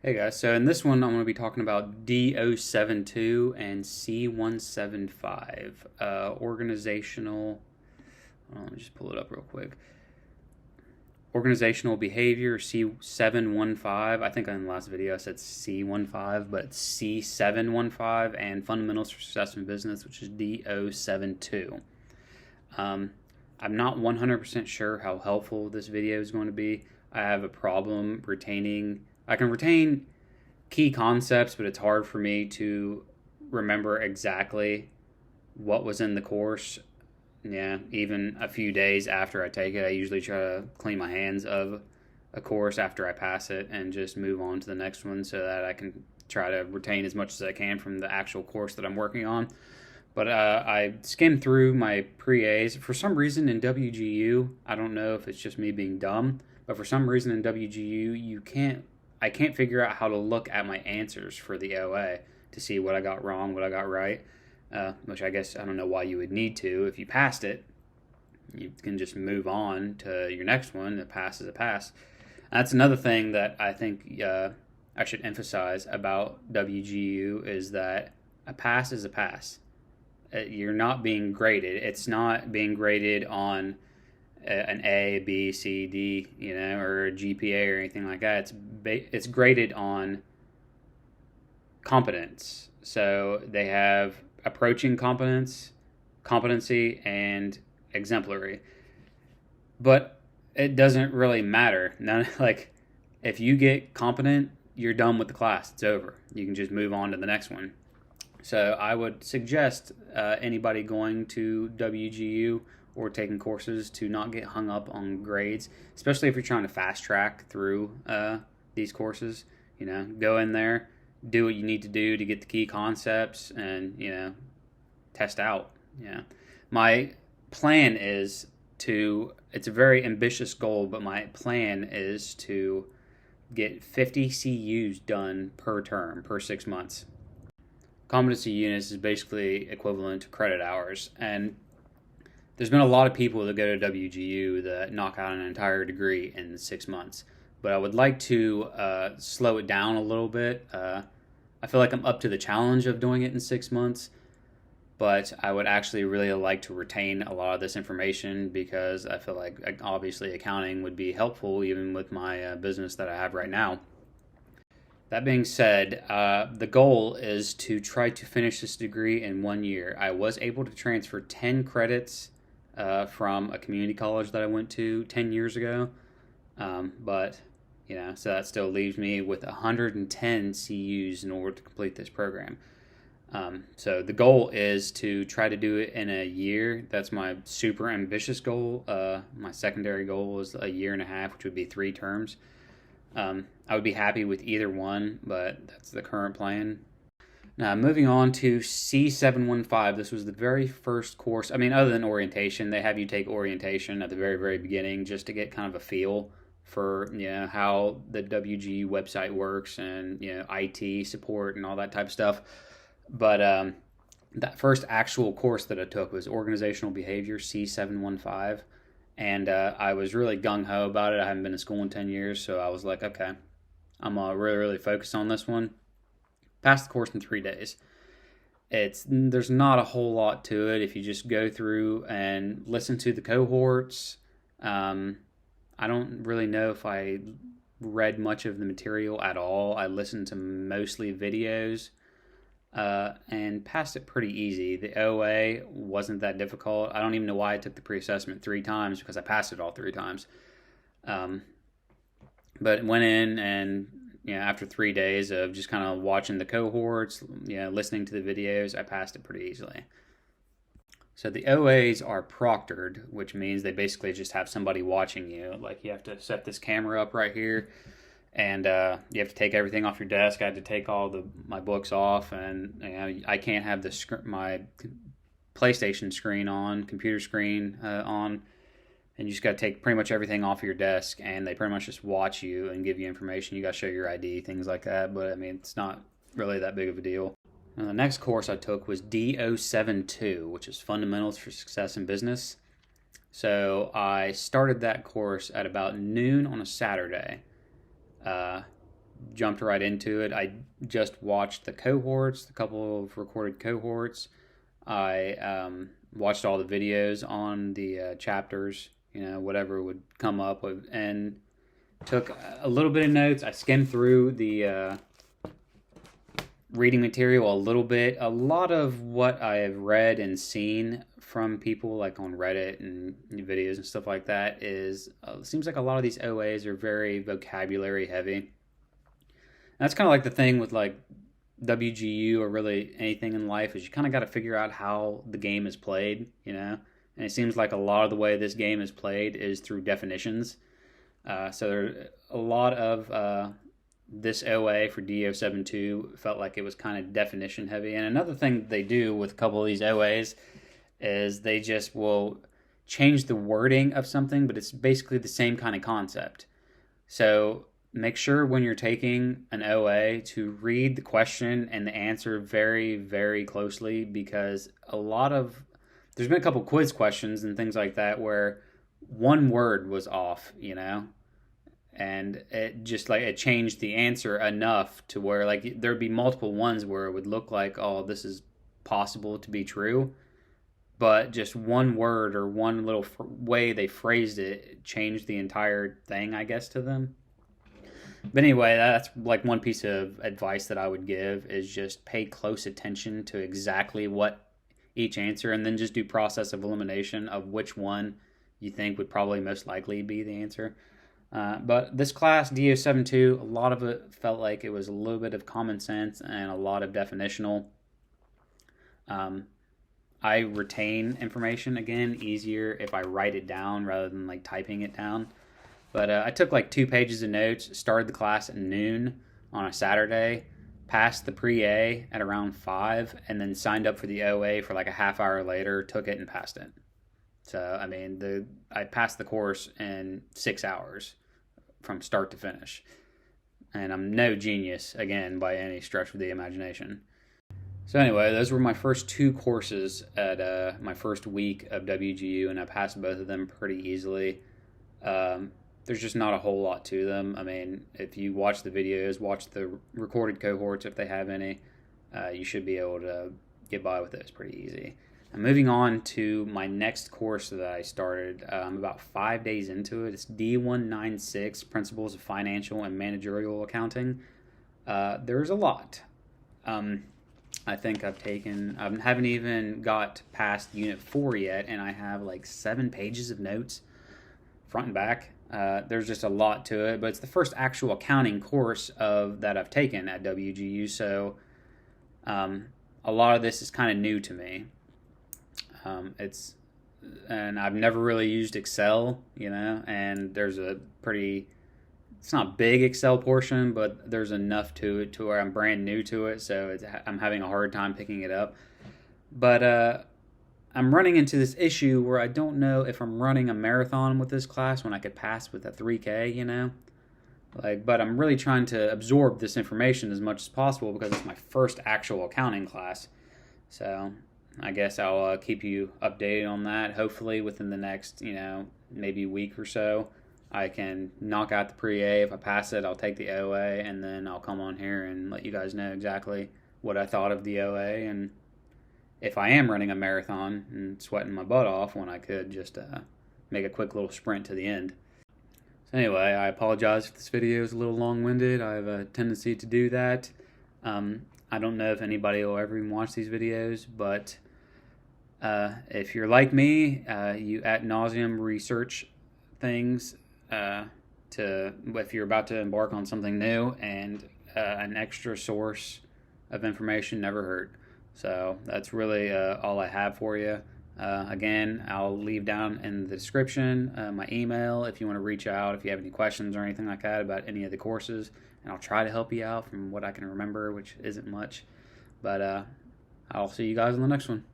Hey guys, so in this one I'm going to be talking about D072 and C175. Organizational, let me just pull it up real quick. Organizational behavior, C715. I think in the last video I said C15, but it's C715, and fundamentals for success in business, which is D072. I'm not 100% sure how helpful this video is going to be. I have a problem retaining, I can retain key concepts, but it's hard for me to remember exactly what was in the course. Yeah, even a few days after I take it, I usually try to clean my hands of a course after I pass it and just move on to the next one so that I can try to retain as much as I can from the actual course that I'm working on. But I skimmed through my pre-A's. For some reason in WGU, I don't know if it's just me being dumb, but for some reason in WGU, I can't figure out how to look at my answers for the OA to see what I got wrong, what I got right, which I guess I don't know why you would need to. If you passed it, you can just move on to your next one. A pass is a pass. That's another thing that I think I should emphasize about WGU is that a pass is a pass. You're not being graded. It's not being graded on an A, B, C, D, or a GPA or anything like that. It's graded on competence. So they have approaching competence, competency, and exemplary. But it doesn't really matter. Like if you get competent, you're done with the class. It's over. You can just move on to the next one. So I would suggest anybody going to WGU or taking courses to not get hung up on grades, especially if you're trying to fast track through these courses. Go in there, do what you need to do to get the key concepts, and test out. My plan is it's a very ambitious goal, but my plan is to get 50 CUs done per term, per 6 months. Competency units is basically equivalent to credit hours, and there's been a lot of people that go to WGU that knock out an entire degree in 6 months, but I would like to slow it down a little bit. I feel like I'm up to the challenge of doing it in 6 months, but I would actually really like to retain a lot of this information because I feel like obviously accounting would be helpful even with my business that I have right now. That being said, the goal is to try to finish this degree in 1 year. I was able to transfer 10 credits from a community college that I went to 10 years ago, but so that still leaves me with 110 CUs in order to complete this program. So the goal is to try to do it in a year. That's my super ambitious goal. My secondary goal is a year and a half, which would be 3 terms. I would be happy with either one, but that's the current plan. Now, moving on to C715. This was the very first course. I mean, other than orientation, they have you take orientation at the very, very beginning just to get kind of a feel for how the WGU website works and IT support and all that type of stuff. But that first actual course that I took was organizational behavior, C715. And I was really gung-ho about it. I haven't been to school in 10 years, so I was like, okay, I'm really, really focused on this one. Passed the course in 3 days. There's not a whole lot to it if you just go through and listen to the cohorts. I don't really know if I read much of the material at all. I listened to mostly videos. And passed it pretty easy. The OA wasn't that difficult. I don't even know why I took the pre-assessment 3 times because I passed it all 3 times. But went in and after 3 days of just kind of watching the cohorts, listening to the videos, I passed it pretty easily. So the OAs are proctored, which means they basically just have somebody watching you. Like you have to set this camera up right here. And you have to take everything off your desk. I had to take all my books off, and I can't have my PlayStation screen on, computer screen on, and you just got to take pretty much everything off your desk, and they pretty much just watch you and give you information. You got to show your ID, things like that, but I mean, it's not really that big of a deal. Now, the next course I took was D072, which is Fundamentals for Success in Business. So I started that course at about noon on a Saturday. jumped right into it. I just watched the cohorts, a couple of recorded cohorts. I watched all the videos on the chapters, whatever would come up with, and took a little bit of notes. I skimmed through the reading material a little bit. A lot of what I have read and seen from people like on Reddit and videos and stuff like that is seems like a lot of these OAs are very vocabulary heavy. And that's kind of like the thing with like WGU or really anything in life is you kind of got to figure out how the game is played, and it seems like a lot of the way this game is played is through definitions. So there a lot of this OA for D072 felt like it was kind of definition heavy. And another thing they do with a couple of these OAs is they just will change the wording of something, but it's basically the same kind of concept. So make sure when you're taking an OA to read the question and the answer very, very closely, because there's been a couple quiz questions and things like that where one word was off, and it just like it changed the answer enough to where like there'd be multiple ones where it would look like, oh, this is possible to be true, but just one word or one little way they phrased it changed the entire thing, I guess, to them. But anyway, that's like one piece of advice that I would give is just pay close attention to exactly what each answer, and then just do process of elimination of which one you think would probably most likely be the answer. But this class, D072, a lot of it felt like it was a little bit of common sense and a lot of definitional. I retain information, again, easier if I write it down rather than like typing it down. But I took like 2 pages of notes, started the class at noon on a Saturday, passed the pre-A at around 5, and then signed up for the OA for like a half hour later, took it and passed it. So, I mean, I passed the course in 6 hours from start to finish. And I'm no genius, again, by any stretch of the imagination. So anyway, those were my first 2 courses at my first week of WGU, and I passed both of them pretty easily. There's just not a whole lot to them. I mean, if you watch the videos, watch the recorded cohorts if they have any, you should be able to get by with those pretty easy. I'm moving on to my next course that I started. I'm about 5 days into it. It's D196, Principles of Financial and Managerial Accounting. There's a lot. I think I haven't even got past Unit 4 yet, and I have like 7 pages of notes, front and back. There's just a lot to it, but it's the first actual accounting course that I've taken at WGU, so a lot of this is kind of new to me. And I've never really used Excel, and it's not big Excel portion, but there's enough to it to where I'm brand new to it, so I'm having a hard time picking it up. But I'm running into this issue where I don't know if I'm running a marathon with this class when I could pass with a 3K, but I'm really trying to absorb this information as much as possible because it's my first actual accounting class. So I guess I'll keep you updated on that. Hopefully within the next, maybe week or so, I can knock out the pre-A. If I pass it, I'll take the OA, and then I'll come on here and let you guys know exactly what I thought of the OA, and if I am running a marathon and sweating my butt off, when I could just make a quick little sprint to the end. So anyway, I apologize if this video is a little long-winded. I have a tendency to do that. I don't know if anybody will ever even watch these videos, but if you're like me, you ad nauseum research things if you're about to embark on something new, and an extra source of information never hurt. So that's really all I have for you. Again, I'll leave down in the description my email if you want to reach out if you have any questions or anything like that about any of the courses, and I'll try to help you out from what I can remember, which isn't much. But I'll see you guys in the next one.